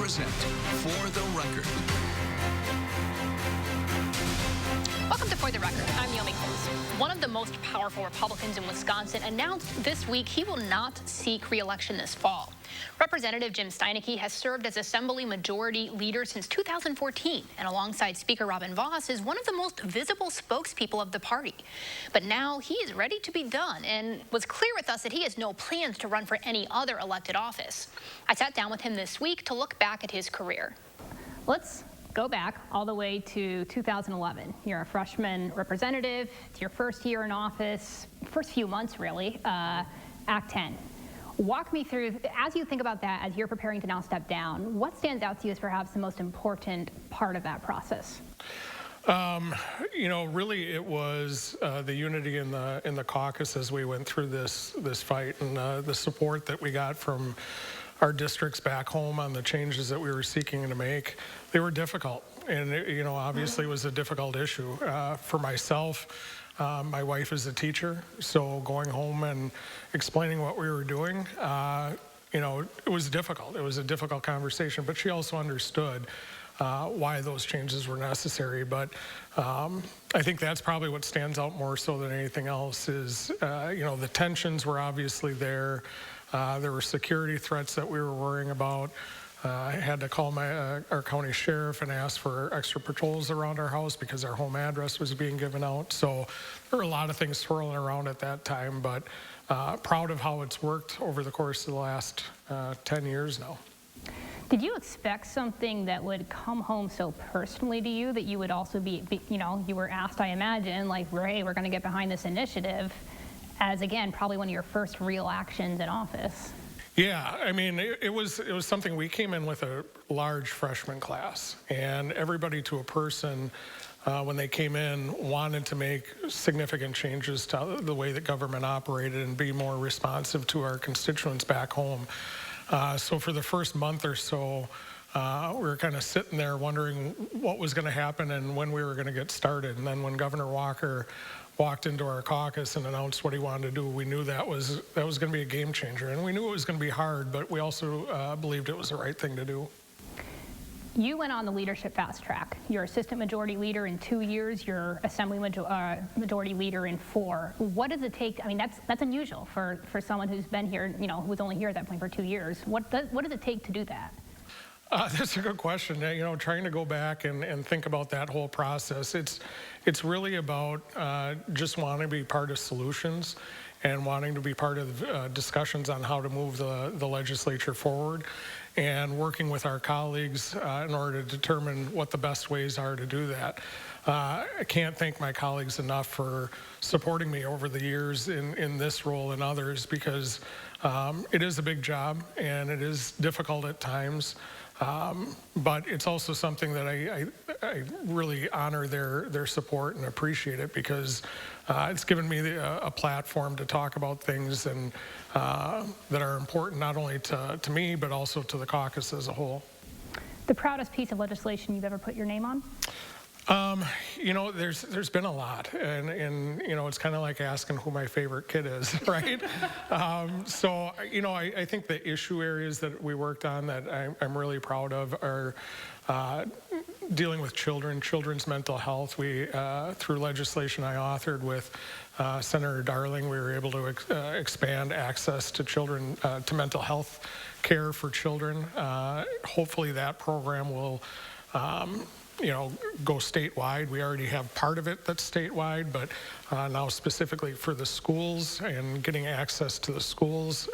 present For the Record. Welcome to For the Record. I'm Yomi Coles. One of the most powerful Republicans in Wisconsin announced this week he will not seek re-election this fall. Representative Jim Steineke has served as Assembly Majority Leader since 2014, and alongside Speaker Robin Vos is one of the most visible spokespeople of the party. But now he is ready to be done and was clear with us that he has no plans to run for any other elected office. I sat down with him this week to look back at his career. Let's go back all the way to 2011. You're a freshman representative. It's your first year in office, first few months really, Act 10. Walk me through, as you think about that, as you're preparing to now step down, what stands out to you as perhaps the most important part of that process? Really it was the unity in the caucus as we went through this fight, and the support that we got from our districts back home on the changes that we were seeking to make. They were difficult, and obviously it was a difficult issue. For myself, my wife is a teacher, so going home and explaining what we were doing, it was difficult. It was a difficult conversation, but she also understood why those changes were necessary. But I think that's probably what stands out more so than anything else is, the tensions were obviously there. There were security threats that we were worrying about. I had to call our county sheriff and ask for extra patrols around our house because our home address was being given out. So there were a lot of things swirling around at that time, but proud of how it's worked over the course of the last 10 years now. Did you expect something that would come home so personally to you that you would also be you were asked, I imagine, like, hey, we're going to get behind this initiative, as again, probably one of your first real actions in office? Yeah, I mean, it was something. We came in with a large freshman class, and everybody to a person, when they came in, wanted to make significant changes to the way that government operated and be more responsive to our constituents back home. So for the first month or so, we were kind of sitting there wondering what was going to happen and when we were going to get started. And then when Governor Walker walked into our caucus and announced what he wanted to do, we knew that was going to be a game changer. And we knew it was going to be hard, but we also believed it was the right thing to do. You went on the leadership fast track. You're assistant majority leader in 2 years. You're assembly majority leader in 4. What does it take? I mean, that's unusual for someone who's been here, who was only here at that point for 2 years. What does it take to do that? That's a good question. Trying to go back and think about that whole process. It's really about just wanting to be part of solutions and wanting to be part of discussions on how to move the legislature forward, and working with our colleagues in order to determine what the best ways are to do that. I can't thank my colleagues enough for supporting me over the years in this role and others, because it is a big job and it is difficult at times. But it's also something that I really honor their support and appreciate it, because it's given me a platform to talk about things and that are important not only to me but also to the caucus as a whole. The proudest piece of legislation you've ever put your name on? There's been a lot, and it's kind of like asking who my favorite kid is, right? So I think the issue areas that we worked on that I'm really proud of are dealing with children's mental health. We, through legislation I authored with Senator Darling, we were able to expand access to children to mental health care for children. Hopefully that program will go statewide. We already have part of it that's statewide, but now specifically for the schools and getting access to the schools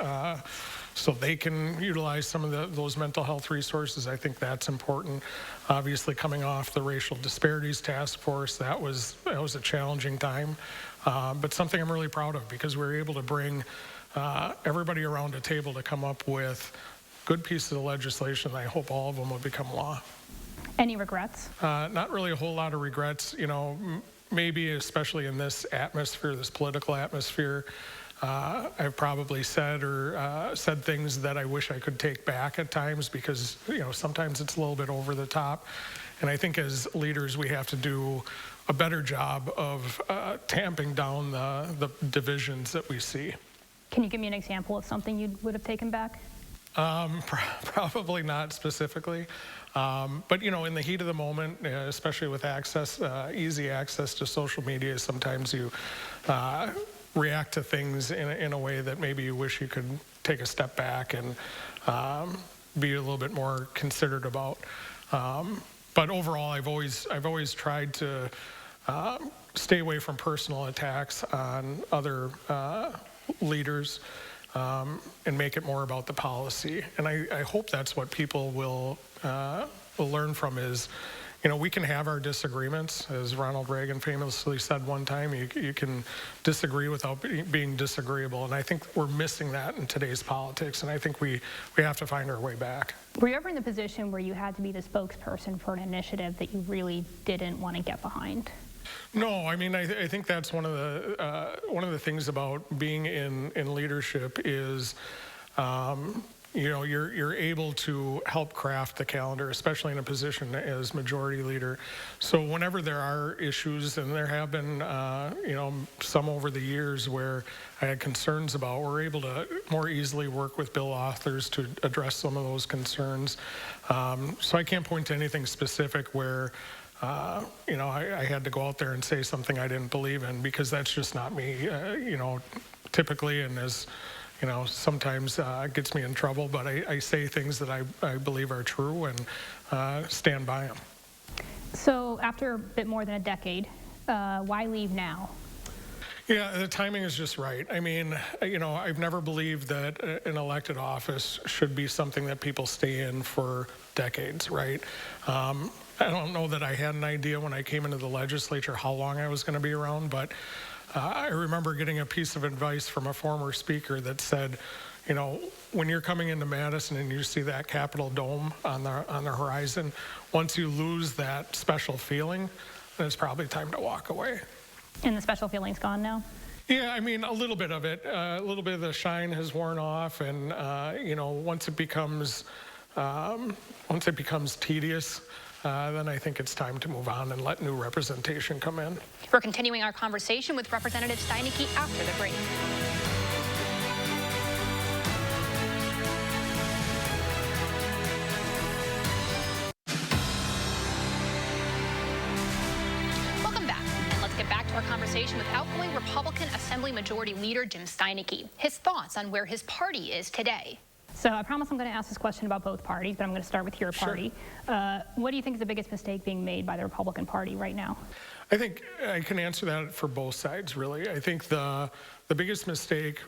so they can utilize some of those mental health resources. I think that's important. Obviously, coming off the Racial Disparities Task Force, that was a challenging time, but something I'm really proud of, because we were able to bring everybody around a table to come up with good pieces of legislation. I hope all of them will become law. Any regrets? Not really a whole lot of regrets. Maybe especially in this atmosphere, this political atmosphere, I've probably said things that I wish I could take back at times, because sometimes it's a little bit over the top. And I think as leaders we have to do a better job of tamping down the divisions that we see. Can you give me an example of something you would have taken back? Probably not specifically, but in the heat of the moment, especially with easy access to social media, sometimes you react to things in a way that maybe you wish you could take a step back and be a little bit more considerate about. But overall, I've always tried to stay away from personal attacks on other leaders. And make it more about the policy. And I hope that's what people will learn from is, we can have our disagreements. As Ronald Reagan famously said one time, you can disagree without being disagreeable. And I think we're missing that in today's politics. And I think we have to find our way back. Were you ever in the position where you had to be the spokesperson for an initiative that you really didn't want to get behind? No, I mean, I think that's one of the things about being in leadership is, you're able to help craft the calendar, especially in a position as majority leader. So whenever there are issues, and there have been, some over the years where I had concerns about, we're able to more easily work with bill authors to address some of those concerns. So I can't point to anything specific where I had to go out there and say something I didn't believe in, because that's just not me, typically, and as, sometimes gets me in trouble, but I say things that I believe are true and stand by them. So after a bit more than a decade, why leave now? Yeah, the timing is just right. I mean, I've never believed that an elected office should be something that people stay in for decades, right? I don't know that I had an idea when I came into the legislature how long I was going to be around, but I remember getting a piece of advice from a former speaker that said, when you're coming into Madison and you see that Capitol Dome on the horizon, once you lose that special feeling, then it's probably time to walk away. And the special feeling's gone now? Yeah, I mean, a little bit of it. A little bit of the shine has worn off, and once it becomes tedious, then I think it's time to move on and let new representation come in. We're continuing our conversation with Representative Steineke after the break. Welcome back, and let's get back to our conversation with outgoing Republican Assembly Majority Leader Jim Steineke. His thoughts on where his party is today. So I promise I'm going to ask this question about both parties, but I'm going to start with your party. Sure. What do you think is the biggest mistake being made by the Republican Party right now? I think I can answer that for both sides, really. I think the biggest mistake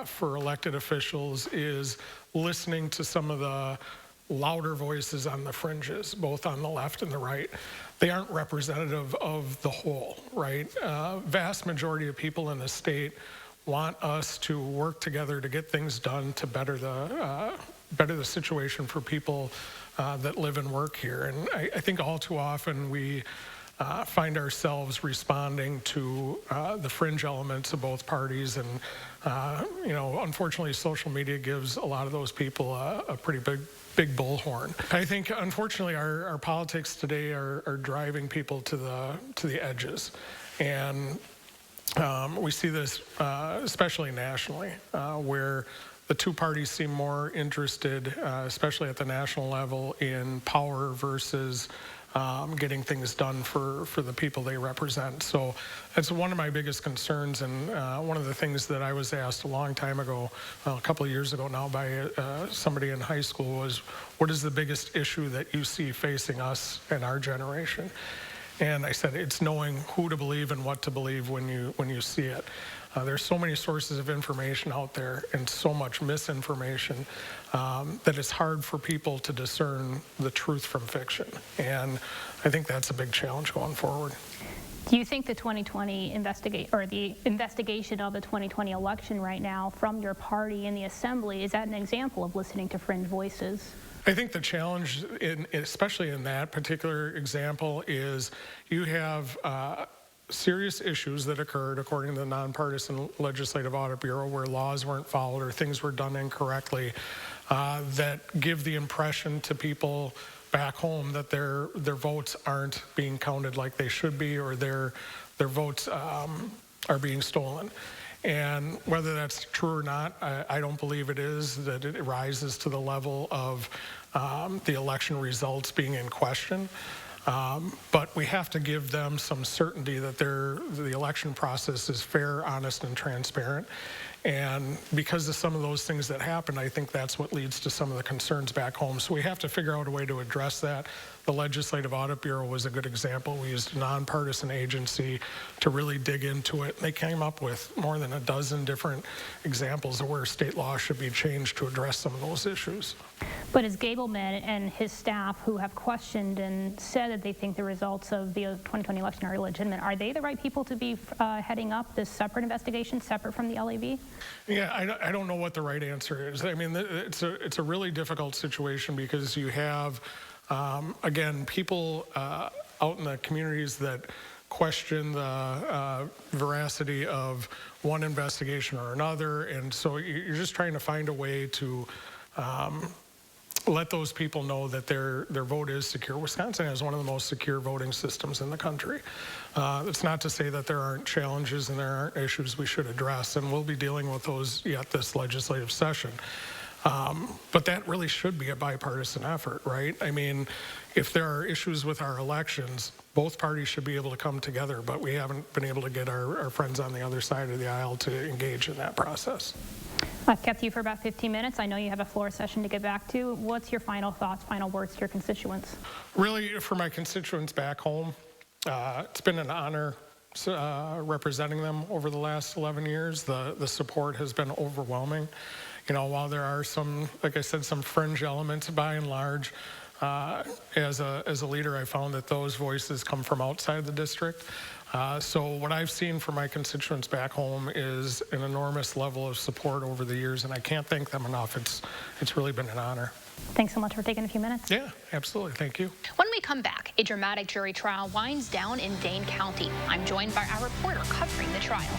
for elected officials is listening to some of the louder voices on the fringes, both on the left and the right. They aren't representative of the whole, right? Vast majority of people in the state want us to work together to get things done to better the situation for people that live and work here. And I think all too often we find ourselves responding to the fringe elements of both parties, and unfortunately, social media gives a lot of those people a pretty big bullhorn. I think, unfortunately, our politics today are driving people to the edges, and we see this especially nationally, where the two parties seem more interested, especially at the national level, in power versus getting things done for the people they represent. So that's one of my biggest concerns, and one of the things that I was asked a long time ago, a couple of years ago now, by somebody in high school was, what is the biggest issue that you see facing us and our generation? And I said, it's knowing who to believe and what to believe when you see it. There's so many sources of information out there and so much misinformation that it's hard for people to discern the truth from fiction. And I think that's a big challenge going forward. Do you think the 2020 the investigation of the 2020 election right now from your party in the Assembly, is that an example of listening to fringe voices? I think the challenge, especially in that particular example, is you have serious issues that occurred according to the Nonpartisan Legislative Audit Bureau, where laws weren't followed or things were done incorrectly, that give the impression to people back home that their votes aren't being counted like they should be, or their votes are being stolen. And whether that's true or not, I don't believe it is, that it rises to the level of the election results being in question. But we have to give them some certainty that the election process is fair, honest, and transparent. And because of some of those things that happen, I think that's what leads to some of the concerns back home. So we have to figure out a way to address that. The Legislative Audit Bureau was a good example. We used a nonpartisan agency to really dig into it. They came up with more than a dozen different examples of where state law should be changed to address some of those issues. But as Gableman and his staff, who have questioned and said that they think the results of the 2020 election are illegitimate, are they the right people to be heading up this separate investigation, separate from the LAV? Yeah, I don't know what the right answer is. I mean, it's a really difficult situation because you have, again, people out in the communities that question the veracity of one investigation or another, and so you're just trying to find a way to let those people know that their vote is secure. Wisconsin has one of the most secure voting systems in the country. It's not to say that there aren't challenges and there aren't issues we should address, and we'll be dealing with those yet this legislative session. But that really should be a bipartisan effort, right? I mean, if there are issues with our elections, both parties should be able to come together, but we haven't been able to get our friends on the other side of the aisle to engage in that process. I've kept you for about 15 minutes. I know you have a floor session to get back to. What's your final thoughts, final words to your constituents? Really, for my constituents back home, it's been an honor representing them over the last 11 years. The support has been overwhelming. You know, while there are some, like I said, some fringe elements, by and large, as a leader, I found that those voices come from outside the district. So what I've seen from my constituents back home is an enormous level of support over the years, and I can't thank them enough. It's really been an honor. Thanks so much for taking a few minutes. Yeah, absolutely. Thank you. When we come back, a dramatic jury trial winds down in Dane County. I'm joined by our reporter covering the trial.